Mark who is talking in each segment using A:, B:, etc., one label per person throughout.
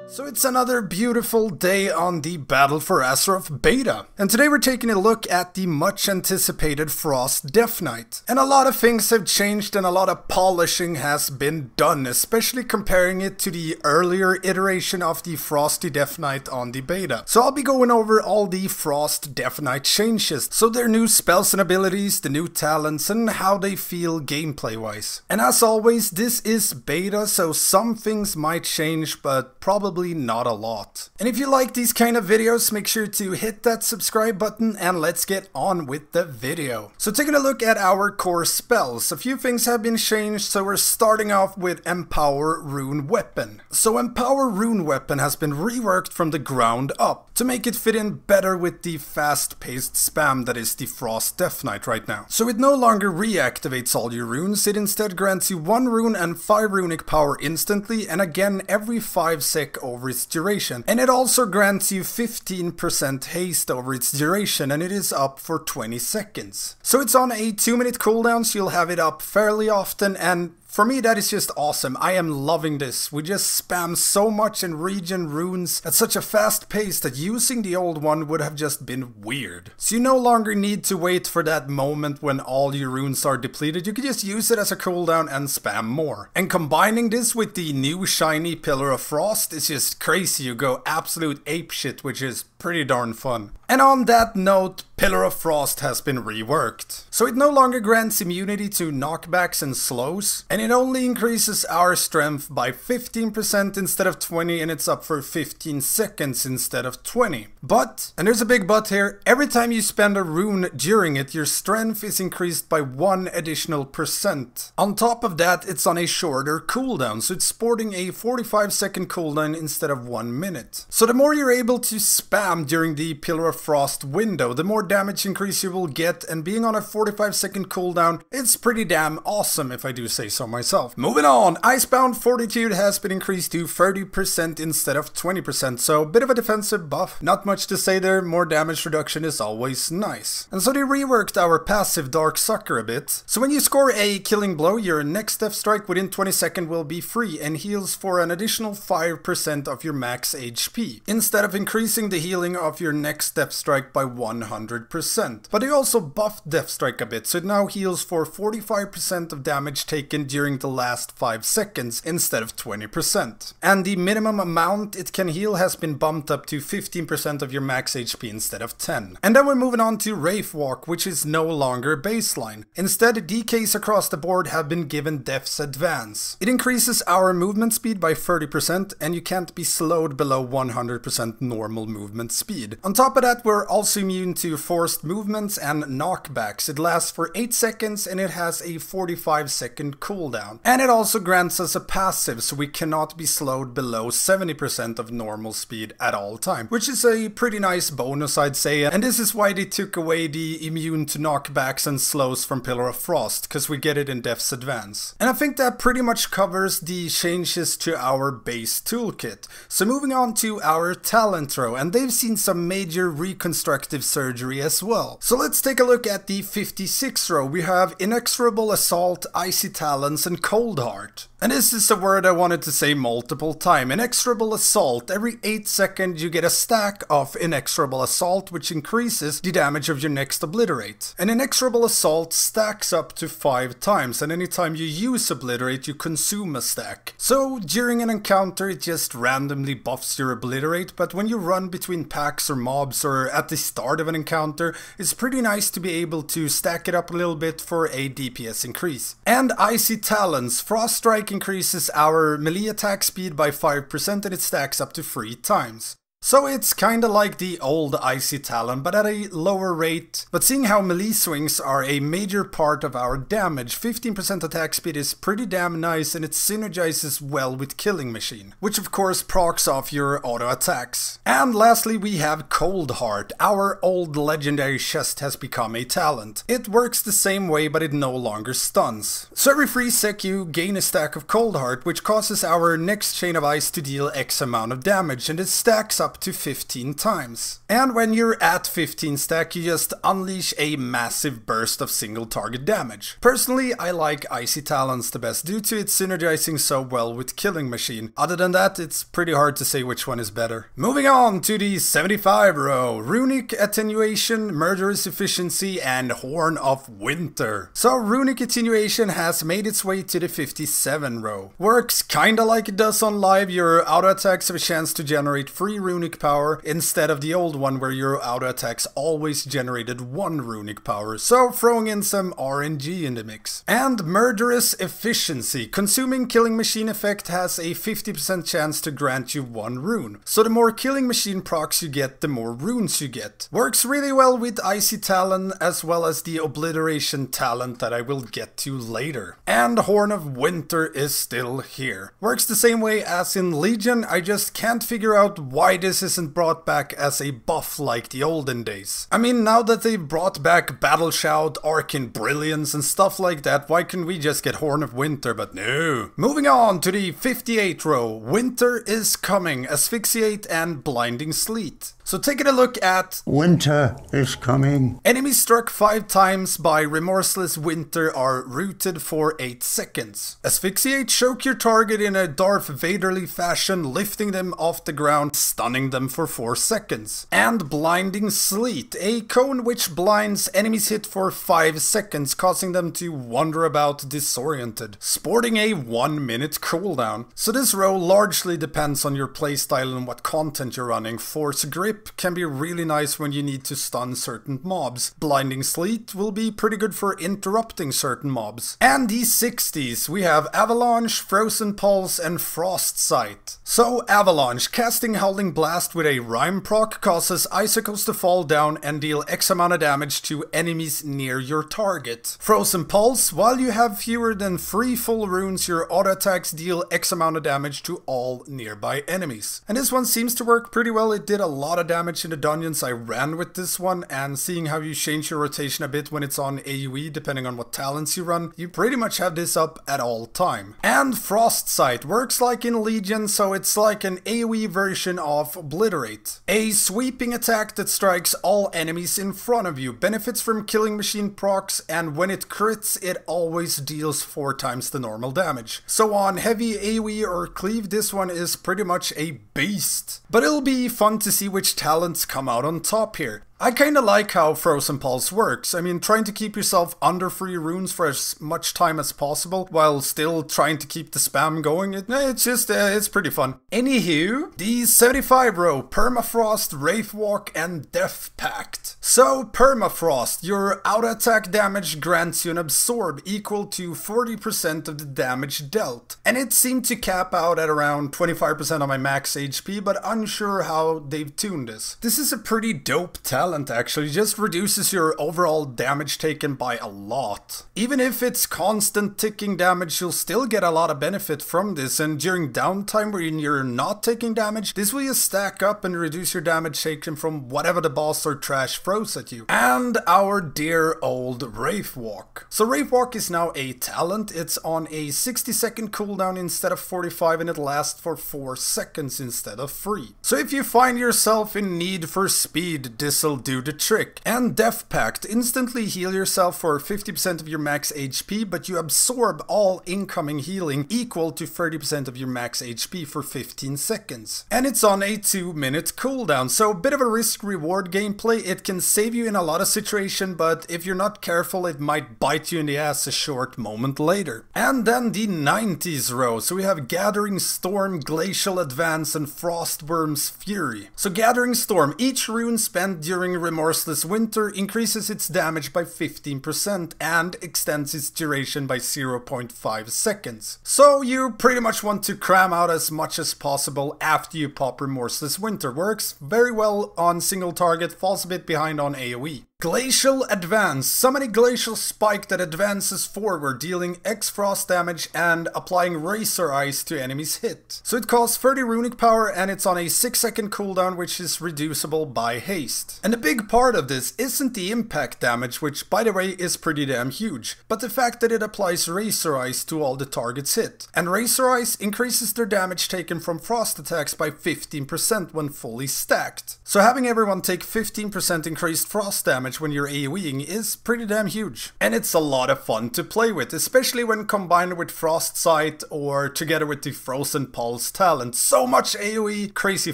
A: So it's another beautiful day on the battle for Azeroth Beta, and today we're taking a look at the much anticipated Frost Death Knight. And a lot of things have changed and a lot of polishing has been done, especially comparing it to the earlier iteration of the Frosty Death Knight on the beta. So I'll be going over all the Frost Death Knight changes, so their new spells and abilities, the new talents, and how they feel gameplay wise. And as always, this is beta, so some things might change, but probably not a lot. And if you like these kind of videos, make sure to hit that subscribe button and let's get on with the video. So taking a look at our core spells, a few things have been changed, so we're starting off with Empower Rune Weapon. So Empower Rune Weapon has been reworked from the ground up to make it fit in better with the fast-paced spam that is the Frost Death Knight right now. So it no longer reactivates all your runes, it instead grants you 1 rune and 5 runic power instantly, and again every 5 sec over its duration. And it also grants you 15% haste over its duration, and it is up for 20 seconds. So it's on a 2-minute cooldown, so you'll have it up fairly often, and for me, that is just awesome. I am loving this. We just spam so much and regen runes at such a fast pace that using the old one would have just been weird. So you no longer need to wait for that moment when all your runes are depleted. You can just use it as a cooldown and spam more. And combining this with the new shiny Pillar of Frost is just crazy. You go absolute apeshit, which is pretty darn fun. And on that note, Pillar of Frost has been reworked. So it no longer grants immunity to knockbacks and slows, and it only increases our strength by 15% instead of 20, and it's up for 15 seconds instead of 20. But, and there's a big but here, every time you spend a rune during it, your strength is increased by 1 additional %. On top of that, it's on a shorter cooldown, so it's sporting a 45-second cooldown instead of 1 minute. So the more you're able to spam during the Pillar of Frost window, the more damage increase you will get, and being on a 45-second cooldown, it's pretty damn awesome if I do say so myself. Moving on, Icebound Fortitude has been increased to 30% instead of 20%, so bit of a defensive buff. Not much to say there, more damage reduction is always nice. And so they reworked our passive Dark Sucker a bit. So when you score a killing blow, your next death strike within 20 seconds will be free and heals for an additional 5% of your max HP, instead of increasing the healing of your next death strike by 100%. But they also buffed death strike a bit, so it now heals for 45% of damage taken during the last 5 seconds instead of 20%. And the minimum amount it can heal has been bumped up to 15% of your max HP instead of 10. And then we're moving on to Wraith Walk, which is no longer baseline. Instead, DKs across the board have been given Death's Advance. It increases our movement speed by 30%, and you can't be slowed below 100% normal movement speed. On top of that, we're also immune to forced movements and knockbacks. It lasts for 8 seconds and it has a 45-second cooldown. And it also grants us a passive, so we cannot be slowed below 70% of normal speed at all time, which is a pretty nice bonus, I'd say. And this is why they took away the immune to knockbacks and slows from Pillar of Frost, because we get it in Death's Advance. And I think that pretty much covers the changes to our base toolkit. So moving on to our talent row, and they've seen some major reconstructive surgery as well. So let's take a look at the 56 row. We have Inexorable Assault, Icy Talons, and Cold Heart. And this is a word I wanted to say multiple times. Inexorable Assault. Every 8 seconds you get a stack of Inexorable Assault, which increases the damage of your next Obliterate. And Inexorable Assault stacks up to 5 times, and anytime you use Obliterate, you consume a stack. So during an encounter, it just randomly buffs your Obliterate, but when you run between packs or mobs or at the start of an encounter, it's pretty nice to be able to stack it up a little bit for a DPS increase. And Icy Talons. Frost Strike increases our melee attack speed by 5% and it stacks up to 3 times. So it's kinda like the old Icy Talon, but at a lower rate. But seeing how melee swings are a major part of our damage, 15% attack speed is pretty damn nice, and it synergizes well with Killing Machine, which of course procs off your auto attacks. And lastly we have Cold Heart. Our old legendary chest has become a talent. It works the same way, but it no longer stuns. So every 3 sec you gain a stack of Cold Heart, which causes our next Chain of Ice to deal X amount of damage, and it stacks up up to 15 times. And when you're at 15 stack, you just unleash a massive burst of single target damage. Personally, I like Icy Talons the best due to its synergizing so well with Killing Machine. Other than that, it's pretty hard to say which one is better. Moving on to the 75 row, Runic Attenuation, Murderous Efficiency, and Horn of Winter. So Runic Attenuation has made its way to the 57 row. Works kinda like it does on live, your auto attacks have a chance to generate free runic power instead of the old one where your auto attacks always generated 1 runic power, so throwing in some RNG in the mix. And Murderous Efficiency, consuming Killing Machine effect has a 50% chance to grant you 1 rune. So the more Killing Machine procs you get, the more runes you get. Works really well with Icy Talon as well as the Obliteration talent that I will get to later. And Horn of Winter is still here. Works the same way as in Legion, I just can't figure out why this isn't brought back as a buff like the olden days. I mean, now that they've brought back Battle Shout, Arcane Brilliance and stuff like that, why can't we just get Horn of Winter? But no. Moving on to the 58 row, Winter is Coming, Asphyxiate and Blinding Sleet. So taking a look at
B: Winter is Coming.
A: Enemies struck 5 times by Remorseless Winter are rooted for 8 seconds. Asphyxiate, choke your target in a Darth Vaderly fashion, lifting them off the ground, stunning them for 4 seconds. And Blinding Sleet, a cone which blinds enemies hit for 5 seconds, causing them to wander about disoriented, sporting a 1-minute cooldown. So this row largely depends on your playstyle and what content you're running. Force Grip can be really nice when you need to stun certain mobs. Blinding Sleet will be pretty good for interrupting certain mobs. And the 60s, we have Avalanche, Frozen Pulse, and Frost Sight. So Avalanche, casting Howling Blast with a Rhyme proc causes icicles to fall down and deal X amount of damage to enemies near your target. Frozen Pulse, while you have fewer than 3 full runes, your auto attacks deal X amount of damage to all nearby enemies. And this one seems to work pretty well. It did a lot of damage in the dungeons I ran with this one, and seeing how you change your rotation a bit when it's on AoE depending on what talents you run, you pretty much have this up at all time. And Frost Sight works like in Legion, so it's like an AoE version of Obliterate. A sweeping attack that strikes all enemies in front of you, benefits from Killing Machine procs, and when it crits it always deals 4 times the normal damage. So on heavy AoE or cleave, this one is pretty much a beast. But it'll be fun to see which talents come out on top here. I kinda like how Frozen Pulse works. I mean, trying to keep yourself under 3 runes for as much time as possible while still trying to keep the spam going, it's pretty fun. Anywho, the 75 row, Permafrost, Wraithwalk, and Death Pact. So, Permafrost, your auto attack damage grants you an absorb equal to 40% of the damage dealt. And it seemed to cap out at around 25% of my max HP, but unsure how they've tuned this. This is a pretty dope talent. Actually just reduces your overall damage taken by a lot. Even if it's constant ticking damage, you'll still get a lot of benefit from this, and during downtime when you're not taking damage, this will just stack up and reduce your damage taken from whatever the boss or trash throws at you. And our dear old Wraithwalk. So Wraithwalk is now a talent. It's on a 60-second cooldown instead of 45, and it lasts for 4 seconds instead of 3. So if you find yourself in need for speed, this'll do the trick. And Death Pact, instantly heal yourself for 50% of your max HP, but you absorb all incoming healing equal to 30% of your max HP for 15 seconds. And it's on a 2-minute cooldown, so a bit of a risk-reward gameplay. It can save you in a lot of situations, but if you're not careful, it might bite you in the ass a short moment later. And then the 90s row, so we have Gathering Storm, Glacial Advance, and Frostworm's Fury. So Gathering Storm, each rune spent during Remorseless Winter increases its damage by 15% and extends its duration by 0.5 seconds. So you pretty much want to cram out as much as possible after you pop Remorseless Winter. Works very well on single target, falls a bit behind on AoE. Glacial Advance. Summon a Glacial Spike that advances forward, dealing X frost damage and applying Razor Ice to enemies hit. So it costs 30 runic power and it's on a 6-second cooldown, which is reducible by haste. And a big part of this isn't the impact damage, which by the way is pretty damn huge, but the fact that it applies Razor Ice to all the targets hit. And Razor Ice increases their damage taken from frost attacks by 15% when fully stacked. So having everyone take 15% increased frost damage when you're AoEing is pretty damn huge. And it's a lot of fun to play with, especially when combined with Frost Sight or together with the Frozen Pulse talent. So much AoE, crazy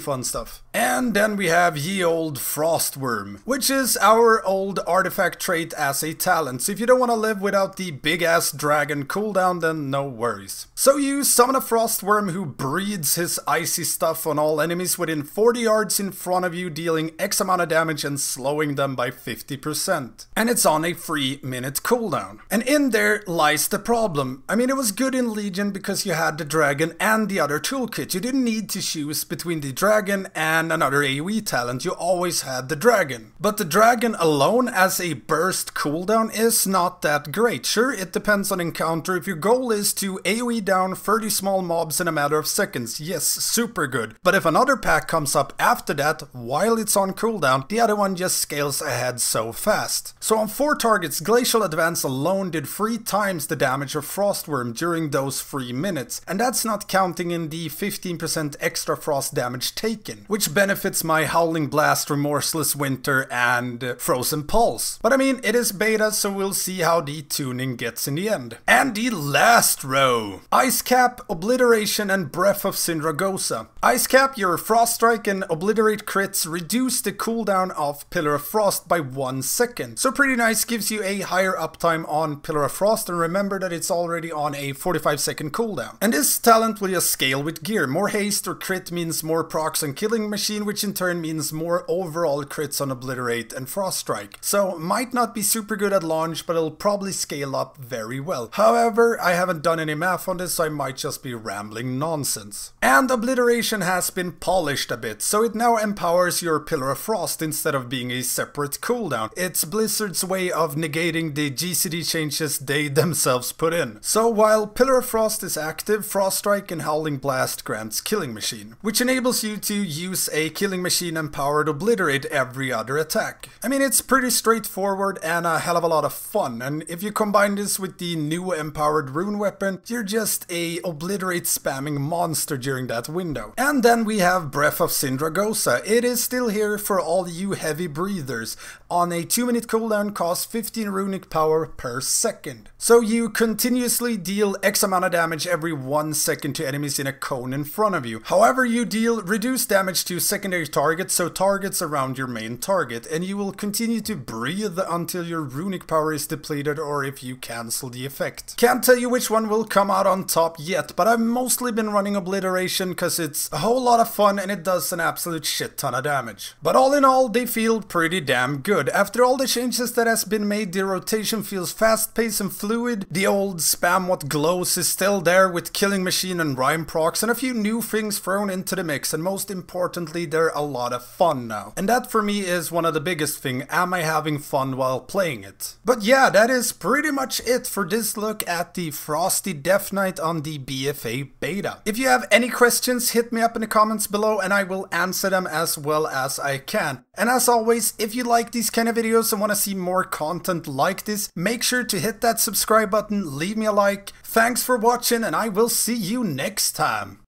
A: fun stuff. And then we have ye old Frostworm, which is our old artifact trait as a talent. So if you don't want to live without the big ass dragon cooldown, then no worries. So you summon a Frostworm who breathes his icy stuff on all enemies within 40 yards in front of you, dealing X amount of damage and slowing them by 50%. And it's on a 3-minute cooldown. And in there lies the problem. I mean, it was good in Legion because you had the dragon and the other toolkit. You didn't need to choose between the dragon and another AoE talent. You always had the dragon. But the dragon alone as a burst cooldown is not that great. Sure, it depends on encounter. If your goal is to AoE down 30 small mobs in a matter of seconds, yes, super good. But if another pack comes up after that while it's on cooldown, the other one just scales ahead so fast. So on 4 targets, Glacial Advance alone did 3 times the damage of Frostworm during those 3 minutes, and that's not counting in the 15% extra frost damage taken, which benefits my Howling Blast, Remorseless Winter, and Frozen Pulse. But I mean, it is beta, so we'll see how the tuning gets in the end. And the last row! Ice Cap, Obliteration, and Breath of Sindragosa. Ice Cap, your Frost Strike and Obliterate crits reduce the cooldown of Pillar of Frost by 1 second. So pretty nice, gives you a higher uptime on Pillar of Frost, and remember that it's already on a 45-second cooldown. And this talent will just scale with gear. More haste or crit means more procs on Killing Machine, which in turn means more overall crits on Obliterate and Frost Strike. So might not be super good at launch, but it'll probably scale up very well. However, I haven't done any math on this, so I might just be rambling nonsense. And Obliteration has been polished a bit, so it now empowers your Pillar of Frost instead of being a separate cooldown. It's Blizzard's way of negating the GCD changes they themselves put in. So while Pillar of Frost is active, Frost Strike and Howling Blast grants Killing Machine, which enables you to use a Killing Machine empowered Obliterate every other attack. I mean, it's pretty straightforward and a hell of a lot of fun, and if you combine this with the new empowered rune weapon, you're just a Obliterate spamming monster during that window. And then we have Breath of Sindragosa. It is still here for all you heavy breathers. On a 2-minute cooldown, costs 15 runic power per second. So you continuously deal X amount of damage every 1 second to enemies in a cone in front of you. However, you deal reduced damage to secondary targets, so targets around your main target, and you will continue to breathe until your runic power is depleted or if you cancel the effect. Can't tell you which one will come out on top yet, but I've mostly been running Obliteration because it's a whole lot of fun and it does an absolute shit ton of damage. But all in all, they feel pretty damn good. After all the changes that has been made, the rotation feels fast-paced and fluid. The old spam what glows is still there with Killing Machine and Rhyme procs and a few new things thrown into the mix, and most importantly, they're a lot of fun now. And that for me is one of the biggest thing, am I having fun while playing it? But yeah, that is pretty much it for this look at the Frosty Death Knight on the BFA beta. If you have any questions, hit me up in the comments below and I will answer them as well as I can. And as always, if you like these kind of videos and want to see more content like this, make sure to hit that subscribe button, leave me a like. Thanks for watching and I will see you next time.